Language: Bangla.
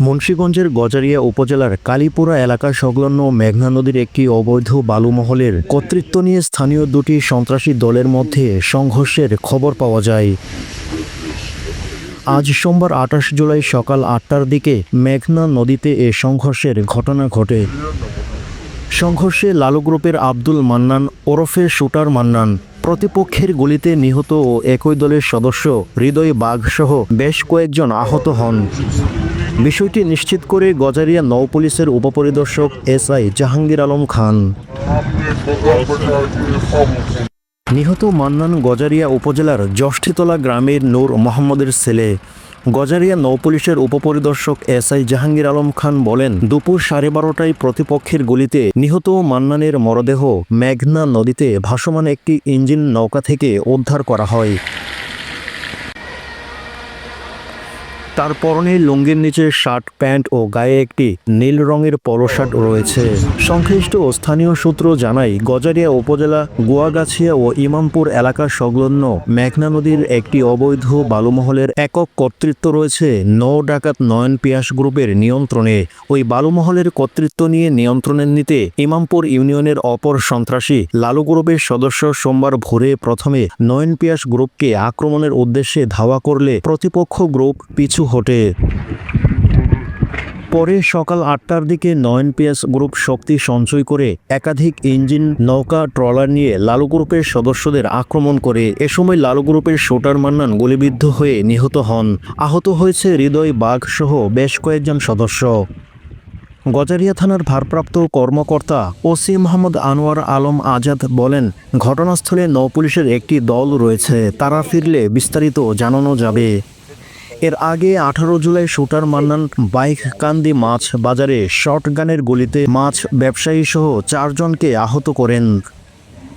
মুন্সিগঞ্জের গজারিয়া উপজেলার কালীপুরা এলাকা সংলগ্ন মেঘনা নদীর একটি অবৈধ বালুমহলের কর্তৃত্ব নিয়ে স্থানীয় দুটি সন্ত্রাসী দলের মধ্যে সংঘর্ষের খবর পাওয়া যায়। আজ সোমবার ২৮ জুলাই সকাল ৮টার দিকে মেঘনা নদীতে এ সংঘর্ষের ঘটনা ঘটে। সংঘর্ষে লালু গ্রুপের আব্দুল মান্নান ওরফে শুটার মান্নান প্রতিপক্ষের গুলিতে নিহত ও একই দলের সদস্য হৃদয় বাঘসহ বেশ কয়েকজন আহত হন। বিষয়টি নিশ্চিত করে গজারিয়া নৌপুলিশের উপপরিদর্শক এসআই জাহাঙ্গীর আলম খান। নিহত মান্নান গজারিয়া উপজেলার জষ্ঠিতলা গ্রামের নূর মোহাম্মদের ছেলে। গজারিয়া নৌপুলিশের উপপরিদর্শক এসআই জাহাঙ্গীর আলম খান বলেন, দুপুর 12:30টায় প্রতিপক্ষের গুলিতে নিহত মান্নানের মরদেহ মেঘনা নদীতে ভাসমান একটি ইঞ্জিন নৌকা থেকে উদ্ধার করা হয়। তার পরনে লুঙ্গির নিচে শার্ট প্যান্ট ও গায়ে একটি নীল রঙের পলো শার্ট রয়েছে। সংশ্লিষ্ট ও স্থানীয় সূত্র জানায়, গজারিয়া উপজেলা গুয়াগাছিয়া ও ইমামপুর এলাকা সংলগ্ন মেঘনা নদীর একটি অবৈধ বালুমহলের একক কর্তৃত্ব রয়েছে নৌ ডাকাত নয়ন পিয়াস গ্রুপের নিয়ন্ত্রণে। ওই বালুমহলের কর্তৃত্ব নিয়ে নিয়ন্ত্রণে নিতে ইমামপুর ইউনিয়নের অপর সন্ত্রাসী লালু গ্রুপের সদস্য সোমবার ভোরে প্রথমে নয়ন পিয়াস গ্রুপকে আক্রমণের উদ্দেশ্যে ধাওয়া করলে প্রতিপক্ষ গ্রুপ পিছু হটে। পরে সকাল ৮টার দিকে নয়ন পিয়াস গ্রুপ শক্তি সঞ্চয় করে একাধিক ইঞ্জিন নৌকা ট্রলার নিয়ে লালু গ্রুপের সদস্যদের আক্রমণ করে। এ সময় লালু গ্রুপের শুটার মান্নান গুলিবিদ্ধ হয়ে নিহত হন। আহত হয়েছে হৃদয় বাঘ সহ বেশ কয়েকজন সদস্য। গজারিয়া থানার ভারপ্রাপ্ত কর্মকর্তা ওসি মোহাম্মদ আনোয়ার আলম আজাদ বলেন, ঘটনাস্থলে নৌপুলিশের একটি দল রয়েছে, তারা ফিরলে বিস্তারিত জানানো যাবে। এর আগে 18 জুলাই শুটার মান্নান বাইককান্দি মাছ বাজারে শর্টগানের গুলিতে মাছ ব্যবসায়ী সহ 4 জনকে আহত করেন।